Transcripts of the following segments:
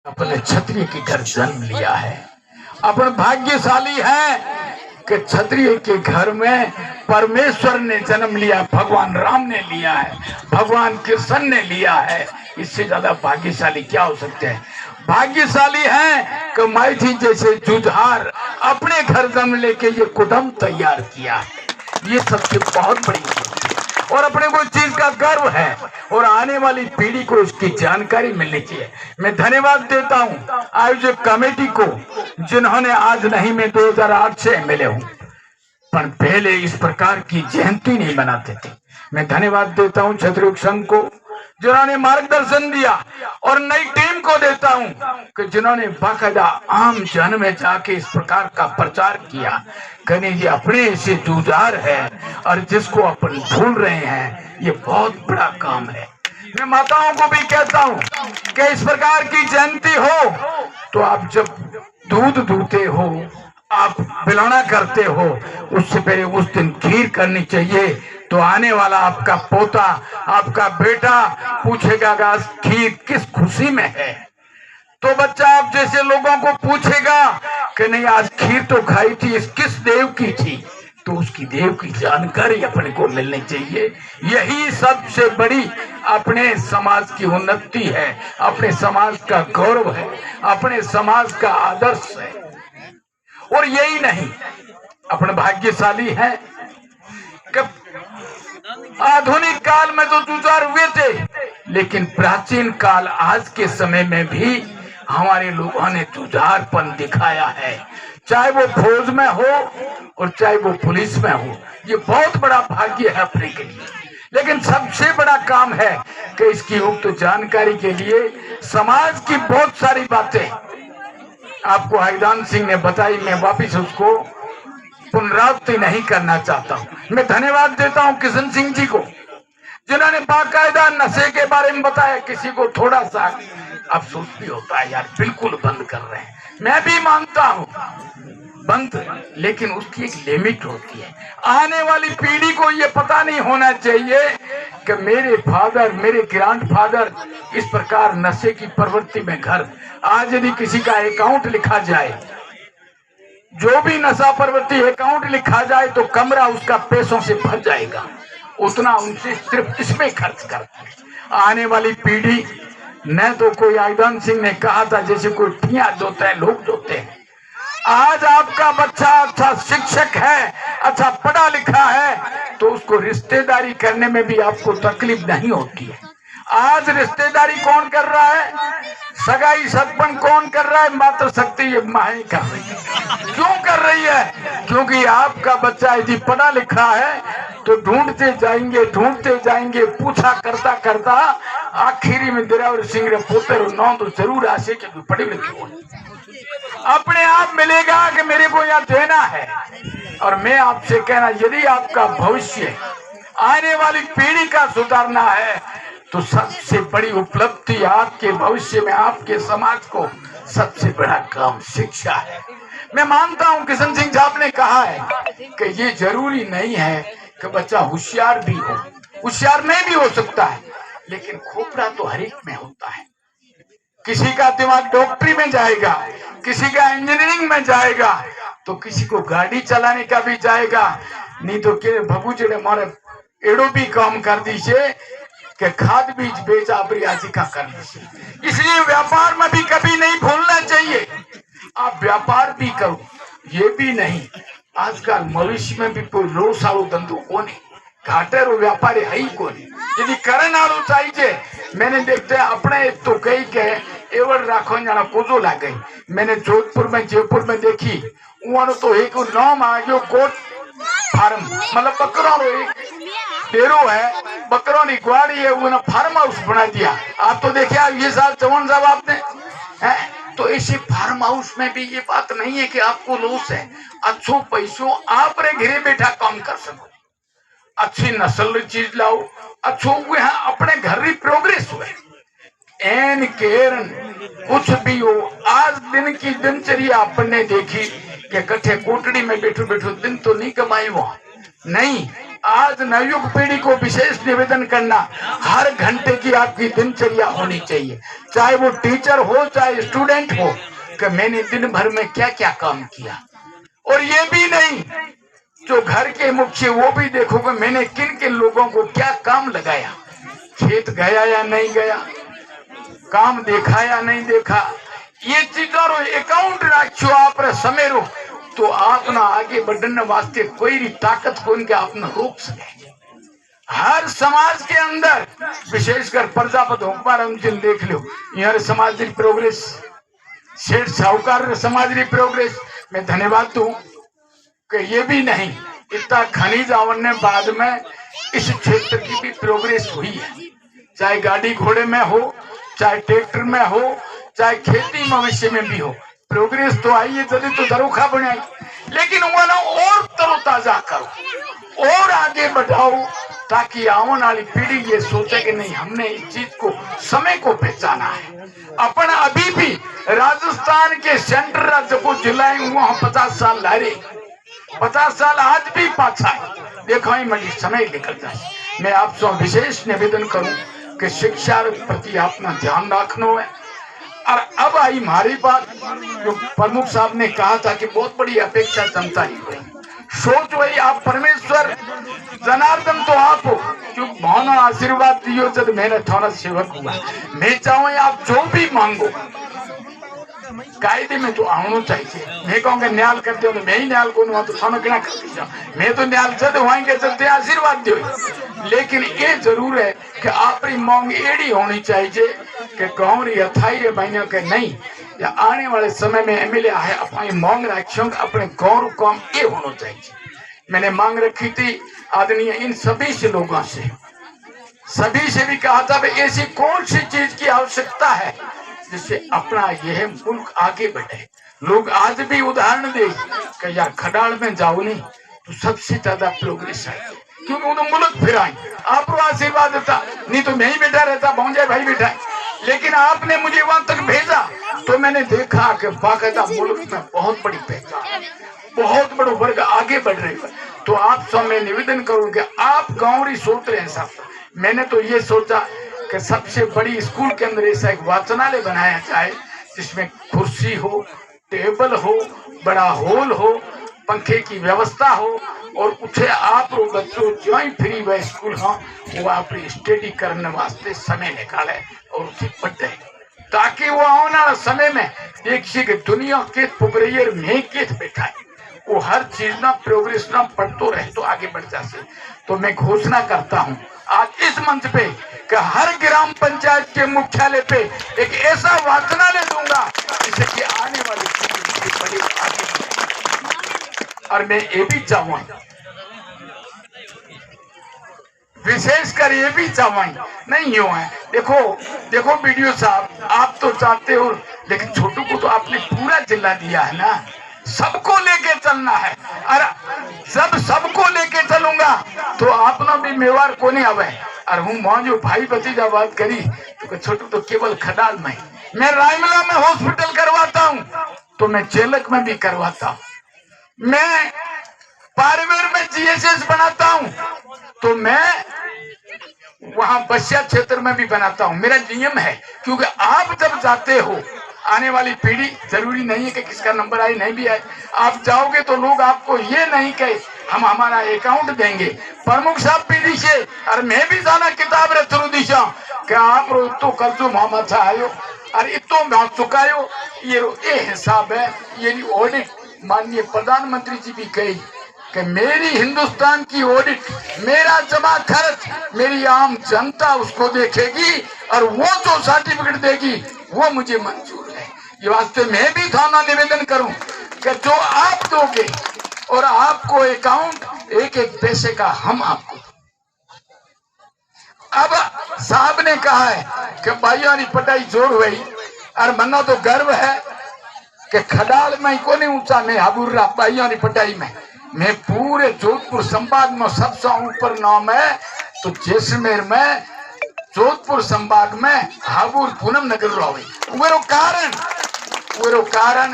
अपने क्षत्रिय के घर जन्म लिया है। अपन भाग्यशाली है कि क्षत्रिय के घर में परमेश्वर ने जन्म लिया, भगवान राम ने लिया है, भगवान कृष्ण ने लिया है। इससे ज्यादा भाग्यशाली क्या हो सकते हैं। भाग्यशाली है कि मैथी जैसे जुझार अपने घर जन्म लेके ये कुटुंब तैयार किया है। ये सबसे बहुत बड़ी और अपने को चीज का गर्व है और आने वाली पीढ़ी को इसकी जानकारी मिलनी चाहिए। मैं धन्यवाद देता हूं आयोजक कमेटी को, जिन्होंने आज नहीं, मैं 2008 से एमएलए हूं, पर पहले इस प्रकार की जयंती नहीं मनाते थे। मैं धन्यवाद देता हूं क्षत्रिय संघ को, जिन्होंने मार्गदर्शन दिया, और नई टीम को देता हूं कि जिन्होंने बाकायदा आम जन में जाके इस प्रकार का प्रचार किया। कहीं ये अपने से जुझार है और जिसको अपन भूल रहे हैं, ये बहुत बड़ा काम है। मैं माताओं को भी कहता हूं कि इस प्रकार की जयंती हो तो आप जब दूध दूते हो, आप बिलाना करते हो, उससे पहले उस दिन खीर करनी चाहिए। तो आने वाला आपका पोता, आपका बेटा पूछेगा कि आज खीर किस खुशी में है, तो बच्चा आप जैसे लोगों को पूछेगा कि नहीं आज खीर तो खाई थी, इस किस देव की थी, तो उसकी देव की जानकारी अपने को मिलनी चाहिए। यही सबसे बड़ी अपने समाज की उन्नति है, अपने समाज का गौरव है, अपने समाज का आदर्श है। और यही नहीं, अपने भाग्यशाली है कि आधुनिक काल में तो जुझार हुए थे, लेकिन प्राचीन काल आज के समय में भी हमारे लोगों ने जुझारपन दिखाया है, चाहे वो फौज में हो और चाहे वो पुलिस में हो। ये बहुत बड़ा भाग्य है अपने के लिए। लेकिन सबसे बड़ा काम है कि इसकी उक्त जानकारी के लिए समाज की बहुत सारी बातें आपको हरिदान सिंह ने बताई, मैं वापिस उसको पुनरावृत्ति नहीं करना चाहता हूं। मैं धन्यवाद देता हूं किशन सिंह जी को, जिन्होंने बाकायदा नशे के बारे में बताया। किसी को थोड़ा सा अफसोस भी होता है, यार बिल्कुल बंद कर रहे हैं, मैं भी मानता हूं बंद, लेकिन उसकी एक लिमिट होती है। आने वाली पीढ़ी को ये पता नहीं होना चाहिए कि मेरे फादर, मेरे ग्रैंडफादर इस प्रकार नशे की प्रवृत्ति में घर, आज यदि किसी का अकाउंट लिखा जाए, जो भी नशा प्रवृत्ति अकाउंट लिखा जाए, तो कमरा उसका पैसों से भर जाएगा, उतना उनसे सिर्फ इसमें खर्च करते हैं। आने वाली पीढ़ी न तो कोई आयुधान सिंह ने कहा था जैसे कोई ठिया जोते हैं, लोग जोते हैं। आज आपका बच्चा अच्छा शिक्षक है, अच्छा पढ़ा लिखा है, तो उसको रिश्तेदारी करने में भी आपको तकलीफ नहीं होती है। आज रिश्तेदारी कौन कर रहा है, सगाई सगपन कौन कर रहा है, मात्र शक्ति ये मां कर रही है। क्यों कर रही है? क्योंकि आपका बच्चा यदि पढ़ा लिखा है तो ढूंढते जाएंगे, पूछा करता करता आखिरी में दिरावर सिंह रे पोतर नौ तो जरूर आशे कि पढ़े लिखे हो, अपने आप मिलेगा कि मेरे को यहाँ देना है। और मैं आपसे कहना, यदि आपका भविष्य आने वाली पीढ़ी का सुधारना है, तो सबसे बड़ी उपलब्धि आपके भविष्य में, आपके समाज को सबसे बड़ा काम शिक्षा है। मैं मानता हूं किशन सिंह साहब ने कहा है कि ये जरूरी नहीं है कि बच्चा होशियार भी हो, होशियार नहीं भी हो सकता है, लेकिन खोपड़ा तो हर एक में होता है। किसी का दिमाग डॉक्टरी में जाएगा, किसी का इंजीनियरिंग में जाएगा, तो किसी को गाड़ी चलाने का भी जाएगा। नहीं तो के भगू जेड़े मारे एड़ो भी काम कर दीजिए कि खाद बीज बेच आपरी आजीका कर लीजिए। इसलिए व्यापार में भी कभी नहीं भूलना चाहिए, आप व्यापार भी करो। ये भी नहीं, आजकल मवेशी में भी कोई रोस आलो धंधो कोनी, घाटे रो व्यापारी है ही कोनी। यदि करन आलो चाहिए, मैंने देखते हैं अपने तो कई के एवं राखो जाना कोजो लाग गई। मैंने जोधपुर में, जयपुर में देखी, वहां तो एक नाम आ गयो कोट फार्म, मतलब बकरों रो एक डेरो है, बकरों की ग्वाड़ी है, उन्होंने फार्म हाउस बना दिया। आप तो देखिए ये साल चौहान साहब आपने है, तो इसी फार्म हाउस में भी ये बात नहीं है कि आपको लॉस है, अच्छो पैसों आप रे घरे बैठा काम कर सको, अच्छी नस्ल चीज लाओ, अच्छो हुए अपने घर की प्रोग्रेस हुए। एन केरन कुछ भी हो, आज दिन की दिनचर्या अपन ने देखी कि कट्ठे कोटड़ी में बैठो बैठो दिन तो नहीं कमाई, वो नहीं, आज नवयुग पीढ़ी को विशेष निवेदन करना, हर घंटे की आपकी दिनचर्या होनी चाहिए, चाहे वो टीचर हो चाहे स्टूडेंट हो, कि मैंने दिन भर में क्या क्या काम किया। और ये भी नहीं, जो घर के मुखिया वो भी देखो कि मैंने किन किन लोगों को क्या काम लगाया, खेत गया या नहीं गया, काम देखा या नहीं देखा, ये चीजों अकाउंट रखो आप समय रो, तो आपना आगे बढ़ने वास्ते कोई भी ताकत को इनके आपने रोक सके। हर समाज के अंदर विशेषकर प्रजापति हुक्माराम जी देख लो, यहाँ समाज की प्रोग्रेस, सेठ साहूकार समाज की प्रोग्रेस, मैं धन्यवाद दूं कि ये भी नहीं, इतना खनिज आवरने बाद में इस क्षेत्र की भी प्रोग्रेस हुई है, चाहे गाड़ी घोड़े में हो, चाहे ट्रैक्टर में हो, चाहे खेती मवेशी में भी हो, प्रोग्रेस तो आई है, जल्दी तो दरोखा बनाई, लेकिन वाला और तरोताजा करो और आगे बढ़ाओ, ताकि आने वाली पीढ़ी ये सोचे कि नहीं, हमने इस चीज को, समय को पहचाना है। अपन अभी भी राजस्थान के सेंटर को जुलाई वहां 50 साल लारे, 50 साल आज भी पाछा है, देखो ही मजी समय निकल जाए। मैं आपसे विशेष निवेदन करूं कि शिक्षा के प्रति अपना ध्यान रखना है। और अब आई हमारी बात, जो प्रमुख साहब ने कहा था कि बहुत बड़ी अपेक्षा जनता की हुई, सोच वही, आप परमेश्वर जनार्दन तो आप हो, जो भावना आशीर्वाद दियो जब मैंने थोड़ा सेवक हुआ, मैं चाहूँ आप जो भी मांगो कायदे में तो आना चाहिए। मैं कहूँगा न्याल करते हो तो मैं ही न्याल को तो थानो क्या कर, मैं तो न्याल जद होंगे जब आशीर्वाद दो, लेकिन ये जरूर है कि आपकी मांग एड़ी होनी चाहिए कि गाँव री अथाई महीने के नहीं, या आने वाले समय में एमएलए है अपनी मांग रखियो अपने गाँव काम ये होना चाहिए। मैंने मांग रखी थी आदरणीय इन सभी से लोगों से, सभी से भी कहा था भाई ऐसी कौन सी चीज की आवश्यकता है जिससे अपना यह मुल्क आगे बढ़े। लोग आज भी उदाहरण दे कि यार खडाल में जाओ नहीं तो सबसे ज्यादा प्रोग्रेस है, क्योंकि उन्होंने मुल्क फिराए, आपको आशीर्वाद देता, नहीं तो मैं ही बैठा रहता, भौंजा भाई बैठा है, लेकिन आपने मुझे वहां तक भेजा तो मैंने देखा कि बाकायदा मुल्क में बहुत बड़ी पहचान, बहुत बड़ा वर्ग आगे बढ़ रहे हैं। तो आप सब मैं निवेदन करूंगा, आप गाँव ही सोच रहे हैं साहब, मैंने तो ये सोचा कि सबसे बड़ी स्कूल के अंदर ऐसा एक वाचनालय बनाया जाए जिसमें कुर्सी हो, टेबल हो, बड़ा हॉल हो, पंखे की व्यवस्था हो, और उठे आप बच्चों जो ही फ्री व स्कूल हो वो अपनी स्टडी करने वास्ते समय निकाले और उसे पढ़े, ताकि वो आने वाला समय में देखिए कि दुनिया के पुगरियर में केत बैठा है, वो हर चीज ना प्रोग्रेस ना पढ़तो रहे तो आगे बढ़ जाते। तो मैं घोषणा करता हूँ आज इस मंच पे कि हर ग्राम पंचायत के मुख्यालय पे एक ऐसा वाचनालय दूंगा जिससे कि आने वाली पीढ़ी बड़ी आगे बढ़े। और मैं ये भी चाहूंगा, विशेषकर ये भी चाहूंगा, नहीं यूं है, देखो वीडियो साहब, आप तो चाहते हो, लेकिन छोटू को तो आपने पूरा जिला दिया है ना, सबको लेके चलना है, और जब सबको लेके चलूंगा तो आपना भी मेवार को नहीं आवे। और हूँ मां जो भाई भतीजा बात करी तो छोटू तो केवल खडाल में, मैं रायमला में हॉस्पिटल करवाता हूँ, तो मैं चेलक में भी करवाता हूँ, मैं पारवेर में जीएसएस बनाता हूँ, तो मैं वहां बसिया क्षेत्र में भी बनाता हूँ। मेरा नियम है, क्योंकि आप जब जाते हो, आने वाली पीढ़ी जरूरी नहीं है कि किसका नंबर आए नहीं भी आए, आप जाओगे तो लोग आपको ये नहीं कहे हम हमारा अकाउंट देंगे, प्रमुख साहब पीढ़ी से, और मैं भी जाना किताब रे थ्रू दिशा कि आप तो कर्जो मामा था आयो और इतो मैं चुकायो, ये हिसाब है, ये ऑडिट माननीय प्रधानमंत्री जी भी कही कि मेरी हिंदुस्तान की ऑडिट, मेरा जमा खर्च मेरी आम जनता उसको देखेगी और वो जो सर्टिफिकेट देगी वो मुझे मंजूर है। ये वास्ते मैं भी थाना निवेदन करूं कि जो आप दोगे और आपको अकाउंट एक एक पैसे का हम आपको। अब साहब ने कहा है कि भाइयों की पटाई जोड़ हुई, और मनो तो गर्व है कि खडाल में को नहीं ऊंचा में हाबुर रहा भाइयों की पटाई में, मैं पूरे जोधपुर संभाग में सबसे ऊपर नाम है, तो जैसलमेर में जोधपुर संभाग में हाबुर पूनम नगर रहे। वो कारण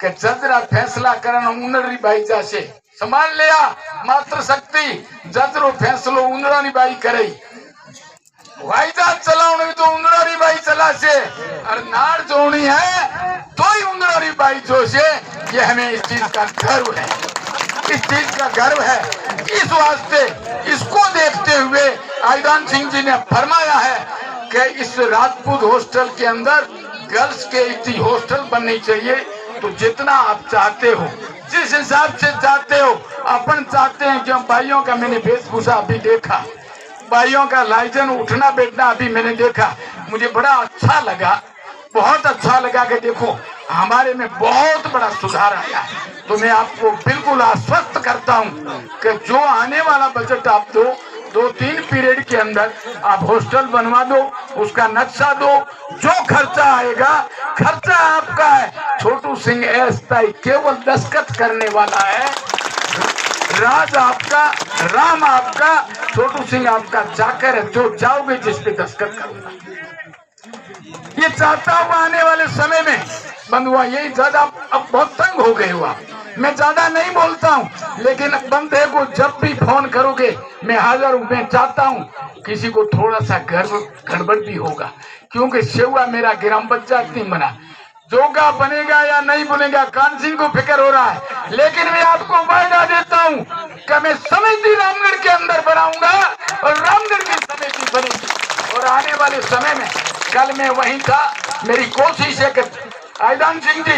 कि जजरा फैसला करना उनरी भाई जैसे संभाल लिया मात्र शक्ति जजरो फैसलो उंदरानी बाई करे वाईजात चलावणी तो उंदरानी बाई चला से और नार जोनी है तो ही उंदरानी बाई जो से। ये हमें इस चीज का गर्व है, इस चीज का गर्व है। इस वास्ते इसको देखते हुए आईदान सिंह जी ने फरमाया है कि इस राजपूत हॉस्टल के अंदर गर्ल्स के एक हॉस्टल बननी चाहिए। तो जितना आप चाहते हो, जिस हिसाब से चाहते हो, अपन चाहते हैं कि भाइयों का मैंने वेशभूषा अभी देखा, भाइयों का लाइजन उठना बैठना अभी मैंने देखा, मुझे बड़ा अच्छा लगा, बहुत अच्छा लगा कि देखो हमारे में बहुत बड़ा सुधार आया है। तो मैं आपको बिल्कुल आश्वस्त करता हूं कि जो आने वाला बजट आप दो, 2-3 पीरियड के अंदर आप हॉस्टल बनवा दो, उसका नक्शा दो, जो खर्चा आएगा खर्चा आपका है। छोटू सिंह अस्थाई केवल दस्तखत करने वाला है, राज आपका, राम आपका, छोटू सिंह आपका जाकर है, जो जाओगे जिस पे दस्तखत करूंगा। ये चाहता हूं आने वाले समय में बंधुआ, यही ज्यादा अब बहुत तंग हो गए हुआ, मैं ज्यादा नहीं बोलता हूं, लेकिन बंदे को जब भी फोन करोगे मैं हाजिर हूं। मैं चाहता हूं किसी को थोड़ा सा गड़बड़ भी होगा, क्योंकि सेवा मेरा ग्राम पंचायत नहीं बना, जोगा बनेगा या नहीं बनेगा कान सिंह को फिक्र हो रहा है। लेकिन मैं आपको वायदा देता हूं कि मैं समिति रामगढ़ के अंदर बनाऊंगा और रामगढ़ की समिति बनेगी। और आने वाले समय में, कल मैं वहीं था, मेरी कोशिश है कि आईदान सिंह जी